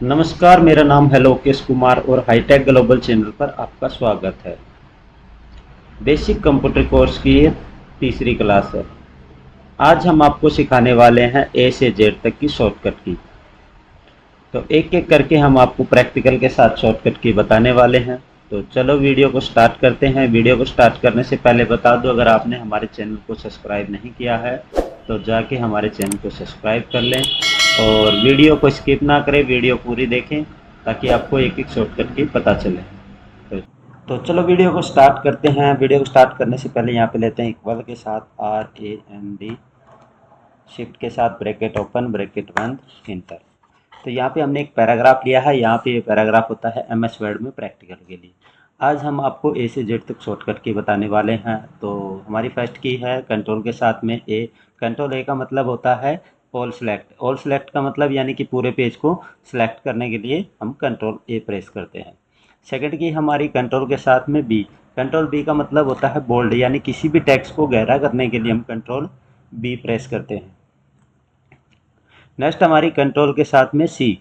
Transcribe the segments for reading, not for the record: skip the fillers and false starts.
नमस्कार, मेरा नाम है लोकेश कुमार और हाईटेक ग्लोबल चैनल पर आपका स्वागत है। बेसिक कंप्यूटर कोर्स की ये तीसरी क्लास है। आज हम आपको सिखाने वाले हैं ए से जेड तक की शॉर्टकट की। तो एक एक करके हम आपको प्रैक्टिकल के साथ शॉर्टकट की बताने वाले हैं। तो चलो वीडियो को स्टार्ट करते हैं। वीडियो को स्टार्ट करने से पहले बता दूं, अगर आपने हमारे चैनल को सब्सक्राइब नहीं किया है तो जाके हमारे चैनल को सब्सक्राइब कर लें और वीडियो को स्किप ना करें, वीडियो पूरी देखें ताकि आपको एक एक शॉर्टकट की पता चले। तो, तो चलो वीडियो को स्टार्ट करते हैं। वीडियो को स्टार्ट करने से पहले यहाँ पे लेते हैं इक्वल के साथ RAND, शिफ्ट के साथ ब्रैकेट ओपन ब्रैकेट बंद, इंटर। तो यहाँ पे हमने एक पैराग्राफ लिया है। यहाँ पे ये पैराग्राफ होता है MS वर्ड में प्रैक्टिकल के लिए। आज हम आपको ए से जेड तक शॉर्टकट की बताने वाले हैं। तो हमारी फर्स्ट की है कंट्रोल के साथ में ए। कंट्रोल ए का मतलब होता है ऑल सेलेक्ट। ऑल सेलेक्ट का मतलब यानी कि पूरे पेज को सिलेक्ट करने के लिए हम कंट्रोल ए प्रेस करते हैं। सेकंड की हमारी कंट्रोल के साथ में बी। कंट्रोल बी का मतलब होता है बोल्ड, यानी किसी भी टेक्स्ट को गहरा करने के लिए हम कंट्रोल बी प्रेस करते हैं। नेक्स्ट हमारी कंट्रोल के साथ में सी।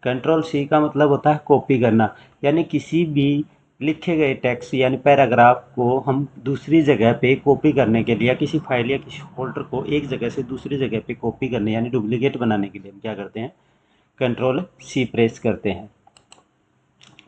कंट्रोल सी का मतलब होता है कॉपी करना, यानी किसी भी लिखे गए टेक्स्ट यानी पैराग्राफ को हम दूसरी जगह पे कॉपी करने के लिए या किसी फाइल या किसी फोल्डर को एक जगह से दूसरी जगह पे कॉपी करने यानी डुप्लीकेट बनाने के लिए हम क्या करते हैं, कंट्रोल सी प्रेस करते हैं।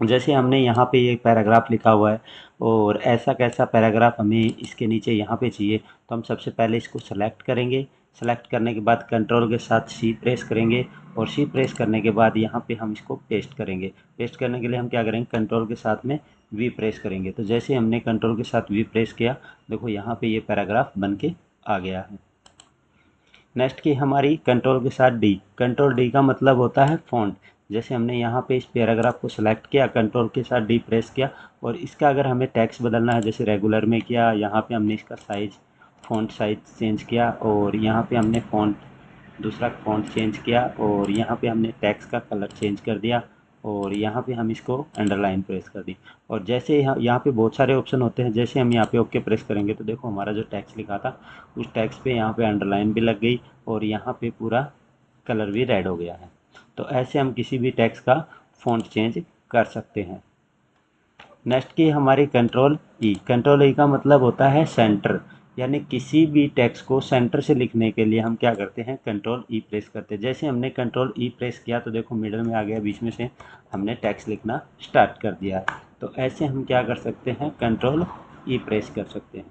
जैसे हमने यहाँ पे ये पैराग्राफ लिखा हुआ है और ऐसा कैसा पैराग्राफ हमें इसके नीचे यहाँ पे चाहिए, तो हम सबसे पहले इसको सेलेक्ट करेंगे। सेलेक्ट करने के बाद कंट्रोल के साथ सी प्रेस करेंगे और सी प्रेस करने के बाद यहाँ पे हम इसको पेस्ट करेंगे। पेस्ट करने के लिए हम क्या करेंगे, कंट्रोल के साथ में वी प्रेस करेंगे। तो जैसे हमने कंट्रोल के साथ वी प्रेस किया, देखो यहाँ पे ये पैराग्राफ बन के आ गया है। नेक्स्ट की हमारी कंट्रोल के साथ डी। कंट्रोल डी का मतलब होता है फ़ॉन्ट। जैसे हमने यहाँ पे इस पैराग्राफ को सिलेक्ट किया, कंट्रोल के साथ डी प्रेस किया और इसका अगर हमें टेक्स्ट बदलना है, जैसे रेगुलर में किया, यहाँ पे हमने इसका साइज फ़ॉन्ट साइज चेंज किया और यहाँ पे हमने फ़ॉन्ट दूसरा फ़ॉन्ट चेंज किया और यहाँ पे हमने टेक्स्ट का कलर चेंज कर दिया और यहाँ पे हम इसको अंडरलाइन प्रेस कर दी। और जैसे यहाँ पे बहुत सारे ऑप्शन होते हैं, जैसे हम यहाँ पे ओके प्रेस करेंगे तो देखो हमारा जो टेक्स्ट लिखा था उस टेक्स्ट पे यहाँ पे अंडरलाइन भी लग गई और यहाँ पे पूरा कलर भी रेड हो गया है। तो ऐसे हम किसी भी टेक्स्ट का फ़ॉन्ट चेंज कर सकते हैं। नेक्स्ट की हमारी कंट्रोल ई। कंट्रोल ई का मतलब होता है सेंटर, यानी किसी भी टेक्स्ट को सेंटर से लिखने के लिए हम क्या करते हैं, कंट्रोल ई प्रेस करते हैं। जैसे हमने कंट्रोल ई प्रेस किया तो देखो मिडल में आ गया, बीच में से हमने टेक्स्ट लिखना स्टार्ट कर दिया है। तो ऐसे हम क्या कर सकते हैं, कंट्रोल ई प्रेस कर सकते हैं।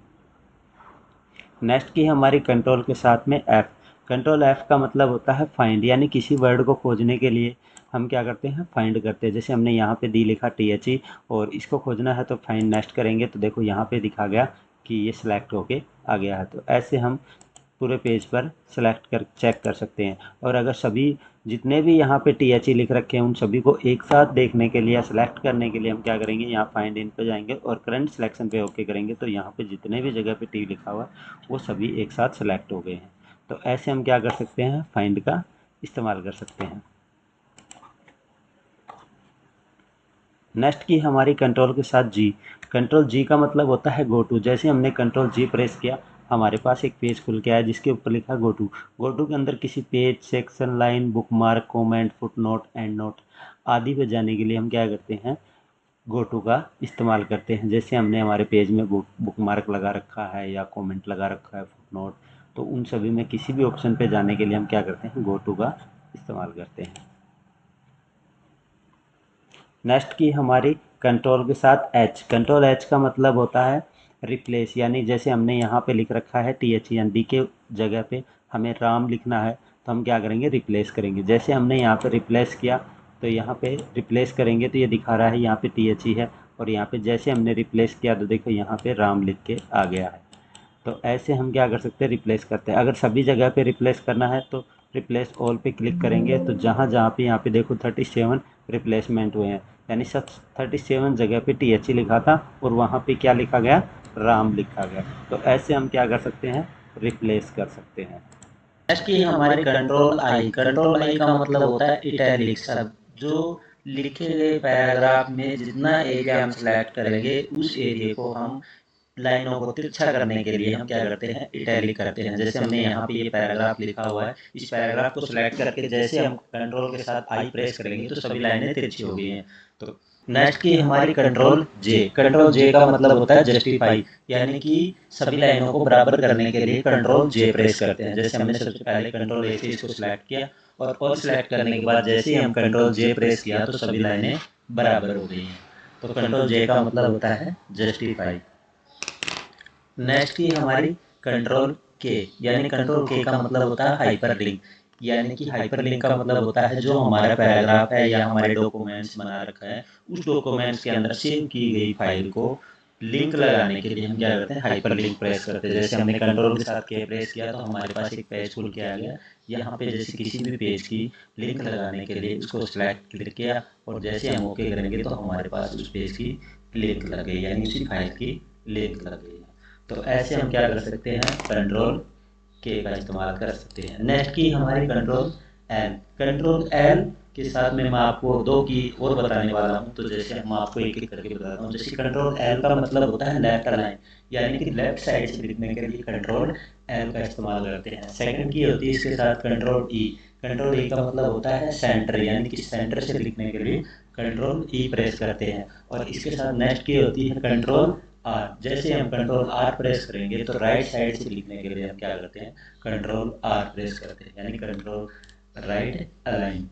नेक्स्ट की हमारी कंट्रोल के साथ में एफ़। कंट्रोल एफ़ का मतलब होता है फाइंड, यानी किसी वर्ड को खोजने के लिए हम क्या करते हैं, फाइंड करते हैं। जैसे हमने यहाँ पे दी लिखा THE और इसको खोजना है तो फाइंड नेक्स्ट करेंगे तो देखो यहाँ पे दिखा गया कि ये सिलेक्ट होके आ गया है। तो ऐसे हम पूरे पेज पर सेलेक्ट कर चेक कर सकते हैं। और अगर सभी जितने भी यहाँ पे THE लिख रखे हैं उन सभी को एक साथ देखने के लिए या सेलेक्ट करने के लिए हम क्या करेंगे, यहाँ फाइंड इन पे जाएंगे और करंट सिलेक्शन पे ओके करेंगे तो यहाँ पे जितने भी जगह पे टी लिखा हुआ है वो सभी एक साथ सेलेक्ट हो गए हैं। तो ऐसे हम क्या कर सकते हैं, फाइंड का इस्तेमाल कर सकते हैं। नेक्स्ट की हमारी कंट्रोल के साथ जी। कंट्रोल जी का मतलब होता है गो टू। जैसे हमने कंट्रोल जी प्रेस किया, हमारे पास एक पेज खुल के आया जिसके ऊपर लिखा गो टू। गो टू के अंदर किसी page, section, line, bookmark, comment, footnote, and note आदि पे जाने के लिए हम क्या करते हैं, गो टू का इस्तेमाल करते हैं। जैसे हमने हमारे पेज में बुकमार्क लगा रखा है या कमेंट लगा रखा है, फुटनोट, तो उन सभी में किसी भी ऑप्शन पे जाने के लिए हम क्या करते हैं, गो टू का इस्तेमाल करते हैं। नेक्स्ट की हमारी कंट्रोल के साथ एच। कंट्रोल एच का मतलब होता है रिप्लेस, यानी जैसे हमने यहाँ पे लिख रखा है THEND के जगह पे हमें राम लिखना है तो हम क्या करेंगे, रिप्लेस करेंगे। जैसे हमने यहाँ पे रिप्लेस किया तो यहाँ पे रिप्लेस करेंगे तो ये दिखा रहा है यहाँ पे THE है और यहाँ पे जैसे हमने रिप्लेस किया तो देखो यहाँ पे राम लिख के आ गया है। तो ऐसे हम क्या कर सकते हैं, रिप्लेस करते हैं। अगर सभी जगह पे रिप्लेस करना है तो रिप्लेस ऑल पे क्लिक करेंगे तो जहाँ जहाँ पे यहाँ पे देखो 37 रिप्लेसमेंट हुए हैं, यानी सब 37 जगह पे THE लिखा था और वहाँ पे क्या लिखा गया, राम लिखा गया। तो ऐसे हम क्या कर सकते हैं, रिप्लेस कर सकते हैं। नेक्स्ट की हमारी कंट्रोल आई। कंट्रोल आई का मतलब होता है इटैलिक शब्द। जो लिखे गए पैराग्राफ में जितना एरिया हम सेलेक्ट करेंगे उस एरिया को हम लाइनों को तिरछा करने के लिए हम क्या करते हैं, इटैलिक करते हैं। जैसे हमने यहाँ पे ये पैराग्राफ लिखा हुआ है, इस पैराग्राफ को सिलेक्ट करके जैसे हम कंट्रोल के साथ आई प्रेस करेंगे तो सभी लाइनें तिरछी हो गई हैं। तो नेक्स्ट की हमारी कंट्रोल जे। कंट्रोल जे का मतलब होता है जस्टिफाई, यानी कि सभी लाइनों को बराबर करने के लिए कंट्रोल जे प्रेस करते हैं। जैसे हमने सबसे पहले कंट्रोल ए से इसको सिलेक्ट किया और ऑल सिलेक्ट करने के बाद जैसे ही हम कंट्रोल जे प्रेस किया तो सभी लाइनें बराबर हो गई हैं। तो कंट्रोल जे का मतलब होता है जस्टिफाई। नेक्स्ट की हमारी कंट्रोल के, यानी कंट्रोल के का मतलब होता है हाइपरलिंक, यानी कि हाइपरलिंक का मतलब होता है जो हमारा पैराग्राफ है या हमारे डॉक्यूमेंट्स बना रखा है उस डॉक्यूमेंट्स के अंदर सेव की गई फाइल को लिंक लगाने के लिए हम क्या करते हैं, हाइपरलिंक प्रेस करते हैं। जैसे हमने कंट्रोल के साथ के प्रेस किया तो हमारे पास एक पेज खुल के आ गया। यहाँ पे जैसे किसी भी पेज की लिंक लगाने के लिए उसको सिलेक्ट क्लिक किया और जैसे हम ओके करेंगे तो हमारे पास उस पेज की लिंक लग गई, यानी उसी फाइल की लिंक लग गई। तो ऐसे हम क्या कर सकते हैं, कंट्रोल के का इस्तेमाल कर सकते हैं। नेक्स्ट की हमारी कंट्रोल एल। कंट्रोल एल के साथ में मैं आपको दो की और बताने वाला हूँ। तो जैसे हम आपको एक एक करके बताता हूँ। जैसे कंट्रोल एल का मतलब होता है लेफ्ट अलाइन, यानी कि लेफ्ट साइड से लिखने के लिए कंट्रोल एल का इस्तेमाल करते हैं। सेकंड की होती है इसके साथ कंट्रोल ई। कंट्रोल ई का मतलब होता है सेंटर, यानी कि सेंटर से लिखने के लिए कंट्रोल ई प्रेस करते हैं। और इसके साथ नेक्स्ट की होती है कंट्रोल आर। जैसे हम कंट्रोल आर प्रेस करेंगे तो राइट साइड से लिखने के लिए हम क्या करते हैं, कंट्रोल आर प्रेस करते हैं, यानी कंट्रोल राइट अलाइन।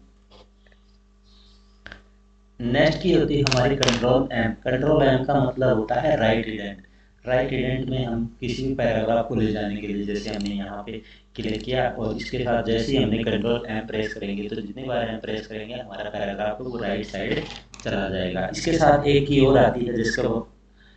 नेक्स्ट की होती है हमारी कंट्रोल एम। कंट्रोल एम का मतलब होता है राइट इडेंट। राइट इडेंट में हम किसी भी पैराग्राफ को ले जाने के लिए जैसे हमने यहाँ पे क्लिक किया और इसके साथ जैसे ही हमने कंट्रोल एम प्रेस करेंगे तो जितनी बार एम प्रेस करेंगे हमारा पैराग्राफ वो राइट साइड चला जाएगा। इसके साथ एक की और आती है जिसका वो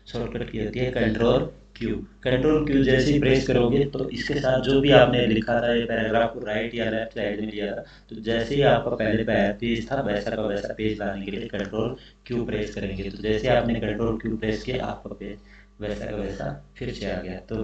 शॉर्टकट की होती है कंट्रोल क्यू। कंट्रोल क्यू जैसे ही प्रेस करोगे तो इसके साथ जो भी आपने लिखा था ये पैराग्राफ को राइट या लेफ्ट साइड में लिया था तो जैसे ही आपका पहले पेज था वैसा का वैसा पेज लाने के लिए कंट्रोल क्यू प्रेस करेंगे। तो जैसे आपने कंट्रोल क्यू प्रेस किया आपका पेज वैसा का वैसा फिर से आ गया। तो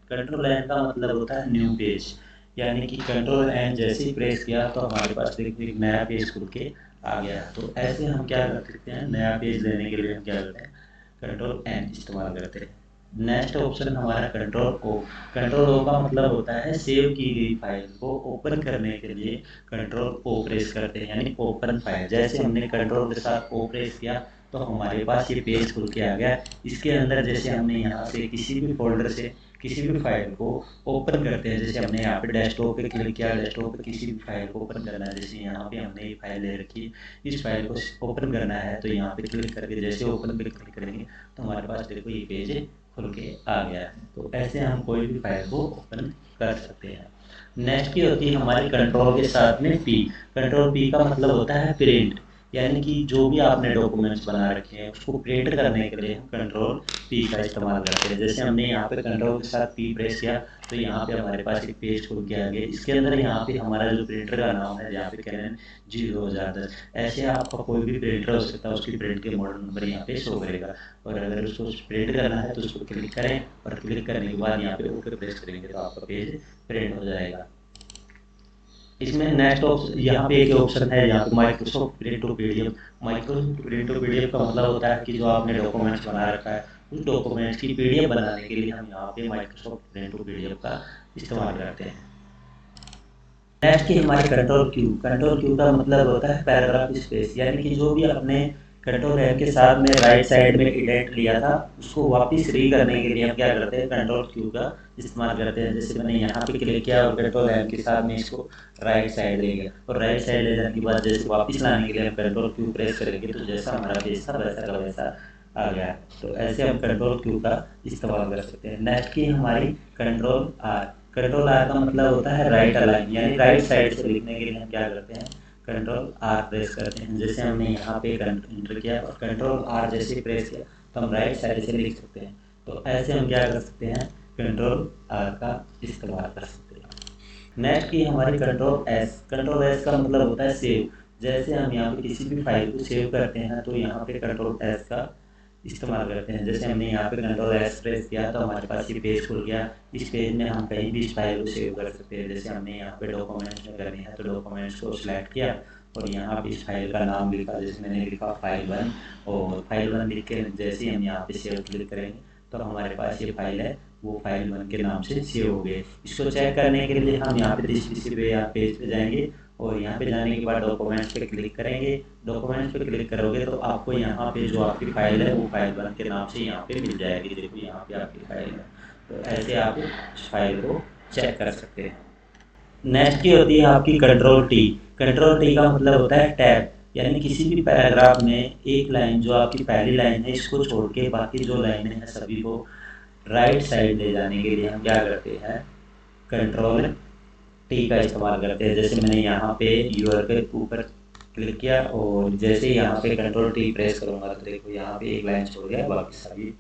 कंट्रोल एन का मतलब होता है न्यू पेज, यानी कि कंट्रोल एन जैसे ही प्रेस किया तो हमारे पास एक नया पेज खुल के आ गया। तो ऐसे हम क्या कर सकते हैं, नया पेज लेने के लिए हम क्या करते हैं, कंट्रोल एन इस्तेमाल करते हैं। नेक्स्ट ऑप्शन हमारा कंट्रोल ओ। कंट्रोल ओ का मतलब होता है सेव की गई फाइल को ओपन करने के लिए कंट्रोल ओ प्रेस करते हैं, यानी ओपन फाइल। जैसे हमने कंट्रोल के साथ ओ प्रेस किया तो हमारे पास ये पेज खुल के आ गया। इसके अंदर जैसे हमने यहाँ से किसी भी फोल्डर से किसी भी फाइल को ओपन करते हैं, जैसे हमने यहाँ पे डेस्कटॉप पे क्लिक किया, डेस्कटॉप पे किसी भी फाइल को ओपन करना है। जैसे यहाँ पे हमने ये फाइल ले रखी है, इस फाइल को ओपन करना है तो यहाँ पे क्लिक करके जैसे ओपन पे क्लिक करेंगे तो हमारे पास देखो ये पेज खुल के आ गया है। तो ऐसे हम कोई भी फाइल को ओपन कर सकते हैं। नेक्स्ट की होती है हमारी कंट्रोल के साथ में पी। कंट्रोल पी का मतलब होता है प्रिंट, यानी कि जो भी आपने डॉक्यूमेंट्स बना रखे हैं उसको प्रिंट करने के लिए हम कंट्रोल पी का इस्तेमाल करते हैं। जैसे हमने यहाँ पे कंट्रोल के साथ पी प्रेस किया तो यहाँ पे हमारे पास एक पेज खुल के आ गया। इसके अंदर यहाँ पे हमारा जो प्रिंटर का नाम है यहाँ पे कैनन G2010। ऐसे आपका कोई भी प्रिंटर हो सकता है, उसकी प्रिंट के मॉडल नंबर यहाँ पे शो करेगा। और अगर उसको प्रिंट करना है तो उसको क्लिक करें और क्लिक करने के बाद यहाँ पे ओके प्रेस करेंगे तो आपका पेज प्रिंट हो जाएगा। इसमें नेक्स्ट ऑप्शन यहाँ पे एक ऑप्शन है, यहाँ पे Microsoft print to PDF. Microsoft print to PDF का मतलब होता है कि जो आपने डॉक्यूमेंट्स बना रखा है उस डॉक्यूमेंट्स की पीडीएफ बनाने के लिए हम यहाँ पे माइक्रोसॉफ्ट प्रिंट टू पीडीएफ का इस्तेमाल करते हैं। नेक्स्ट की हमारी कंट्रोल क्यू। कंट्रोल क्यू का मतलब होता है पैराग्राफ स्पेस, यानी कि जो भी आपने कंट्रोल एम के साथ में राइट साइड में इंडेंट लिया था उसको वापस री करने के लिए हम क्या करते हैं, कंट्रोल क्यू का इस्तेमाल करते हैं। जैसे मैंने यहाँ पे क्लिक किया और कंट्रोल एम के साथ में इसको राइट साइड ले गया और राइट साइड ले जाने के बाद जैसे वापस लाने के लिए हम कंट्रोल क्यू प्रेस करेंगे तो जैसा हमारा पेज था वैसा का वैसा आ गया। तो ऐसे हम कंट्रोल क्यू का इस्तेमाल कर सकते हैं। नेक्स्ट की हमारी कंट्रोल आर। कंट्रोल आर का मतलब होता है राइट अलाइन, यानी राइट साइड से लिखने के लिए हम क्या करते हैं, कंट्रोल आर प्रेस करते हैं। जैसे हमने यहाँ पे एंटर किया और कंट्रोल आर जैसे प्रेस किया तो हम राइट साइड से लिख सकते हैं। तो ऐसे हम क्या कर सकते हैं, कंट्रोल आर का इस्तेमाल कर सकते हैं। नेक्स्ट की हमारी कंट्रोल एस। कंट्रोल एस का मतलब होता है सेव। जैसे हम यहाँ पे किसी भी फाइल को सेव करते हैं तो यहाँ पे कंट्रोल एस का इस्तेमाल करते हैं। जैसे हमने यहाँ पे कंट्रोल एस प्रेस किया तो हमारे पास ये पेज खुल गया। इस पेज में हम कहीं भी इस फाइल को सेव कर सकते हैं। जैसे हमने यहाँ पे डॉक्यूमेंट्स में करनी है तो डॉक्यूमेंट्स को सिलेक्ट किया और यहाँ पे इस फाइल का नाम लिखा, जैसे मैंने लिखा फाइल 1 और फाइल 1 लिख के जैसे ही हम यहाँ पे सेव क्लिक करेंगे तो हमारे पास ये फाइल है, वो फाइल 1 के नाम से सेव हो गई। इसको चेक करने के लिए हम यहाँ पे दिस पीसी पे यहाँ पेज पे जाएंगे और यहाँ पे जाने के बाद डॉक्यूमेंट्स पे क्लिक करेंगे। डॉक्यूमेंट्स पे क्लिक करोगे तो आपको यहाँ पे जो आपकी फाइल है वो फाइल 1 के नाम से यहाँ पे मिल जाएगी। देखो यहाँ पे आपकी फाइल है, तो ऐसे आप इस फाइल को चेक कर सकते हैं। नेक्स्ट की होती है आपकी कंट्रोल टी। कंट्रोल टी का मतलब होता है टैब, यानी किसी भी पैराग्राफ में एक लाइन जो आपकी पहली लाइन है इसको छोड़ के बाकी जो लाइनें हैं सभी को राइट साइड ले जाने के लिए हम क्या करते हैं, कंट्रोल टी का इस्तेमाल करते हैं। जैसे मैंने यहाँ पे यूआर के ऊपर क्लिक किया और जैसे यहाँ पे कंट्रोल टी प्रेस करूँगा तो देखो यहाँ पे एक लाइन छोड़ गया, बाकी सभी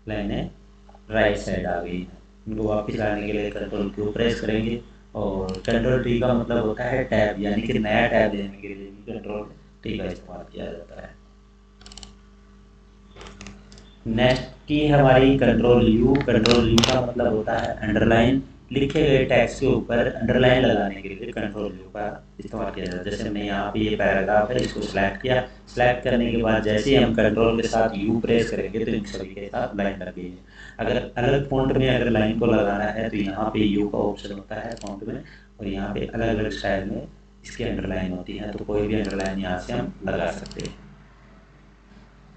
लाइनें राइट साइड आ गई। इनको वापस लाने के लिए कंट्रोल क्यू प्रेस करेंगे और कंट्रोल टी का मतलब होता है टैब, यानी कि नया टैब देने के लिए कंट्रोल टी का इस्तेमाल किया जाता है। नेक्स्ट की हमारी कंट्रोल यू। कंट्रोल यू का मतलब होता है अंडरलाइन, लिखे गए टेक्स्ट के ऊपर अंडरलाइन लगाने के लिए कंट्रोल यू का इस्तेमाल किया जाता है। जैसे हमने यहाँ पे ये पैराग्राफ है, इसको सिलेक्ट किया, सिलेक्ट करने के बाद जैसे ही हम कंट्रोल के साथ यू प्रेस करेंगे तो इन सभी के साथ लाइन लग गई है। अगर अलग फॉन्ट में अगर लाइन को लगाना है तो यहाँ पे यू का ऑप्शन होता है फॉन्ट में, और यहाँ पे अलग अलग स्टाइल में इसकी अंडरलाइन होती है, तो कोई भी अंडरलाइन यहाँ से हम लगा सकते हैं।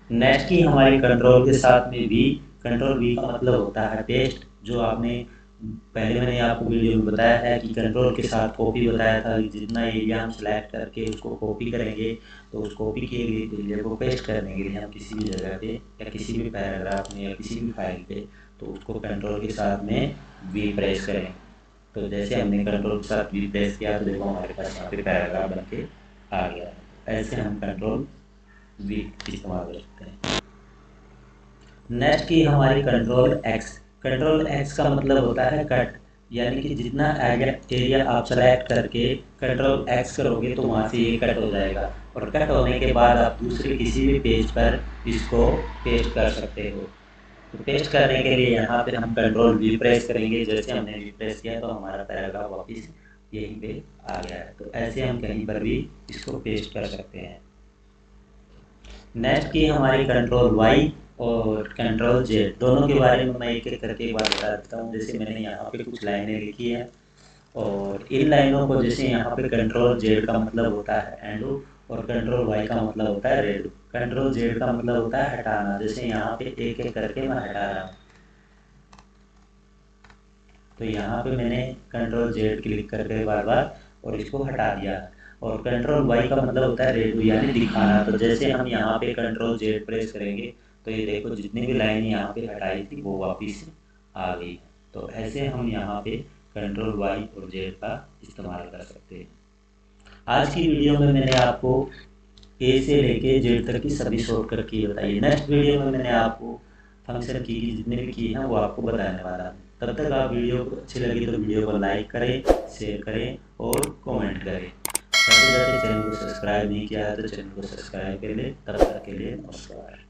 नेक्स्ट की हमारी कंट्रोल के साथ में वी। कंट्रोल वी का मतलब होता है पेस्ट। जो आपने पहले मैंने आपको वीडियो में बताया है कि कंट्रोल के साथ कॉपी बताया था, जितना एरिया हम सेलेक्ट करके उसको कॉपी करेंगे तो उस कॉपी के एरिया को पेस्ट करने के लिए हम किसी भी जगह पे या किसी भी पैराग्राफ में या किसी भी फाइल पे तो उसको कंट्रोल के साथ में वी प्रेस करें। तो जैसे हमने कंट्रोल के साथ वी प्रेस किया तो देखो हमारे पास यहाँ पे पैराग्राफ बन के आ गया। ऐसे हम कंट्रोल वी इस्तेमाल कर सकते हैं। नेक्स्ट की हमारी कंट्रोल एक्स। कंट्रोल एक्स का मतलब होता है कट, यानी कि जितना एरिया आप सेलेक्ट करके कंट्रोल एक्स करोगे तो वहाँ से ये कट हो जाएगा, और कट होने के बाद आप दूसरे किसी भी पेज पर इसको पेस्ट कर सकते हो। तो पेस्ट करने के लिए यहाँ पे हम कंट्रोल वी प्रेस करेंगे। जैसे हमने वी प्रेस किया तो हमारा पैराग्राफ वापस यहीं पे आ गया है। तो ऐसे हम कहीं पर भी इसको पेस्ट कर सकते हैं। नेक्स्ट की हमारी कंट्रोल वाई और कंट्रोल जेड, दोनों के बारे में मैं एक एक करके एक बार बता देता हूँ। जैसे मैंने यहाँ पे कुछ लाइनें लिखी हैं और इन लाइनों को जैसे यहाँ पे कंट्रोल जेड का मतलब होता है एंडू और कंट्रोल वाई का मतलब होता है रेडू। कंट्रोल जेड का मतलब होता है हटाना। जैसे यहाँ पे एक एक करके मैं हटा रहा हूँ, तो यहाँ पे मैंने कंट्रोल जेड क्लिक करके बार बार और इसको हटा दिया। और कंट्रोल वाई का मतलब होता है रेडू, यानी दिखाना। तो जैसे हम यहाँ पे कंट्रोल जेड प्रेस करेंगे तो ये देखो जितनी भी लाइन यहाँ पे हटाई थी वो वापस आ गई। तो ऐसे हम यहाँ पे कंट्रोल वाई और जेड का इस्तेमाल कर सकते हैं। आज की वीडियो में मैंने आपको ए से लेके जेड तक की सभी शॉर्टकट की बताई। नेक्स्ट वीडियो में मैंने आपको फंक्शन की जितने भी की हैं वो आपको बताने वाला हूँ। तब तक आप वीडियो को अच्छी लगी तो वीडियो को लाइक करें, शेयर करें और कमेंट करें। साथ ही साथ चैनल को सब्सक्राइब नहीं किया है तो चैनल को सब्सक्राइब कर लें। तब तक के लिए नमस्कार।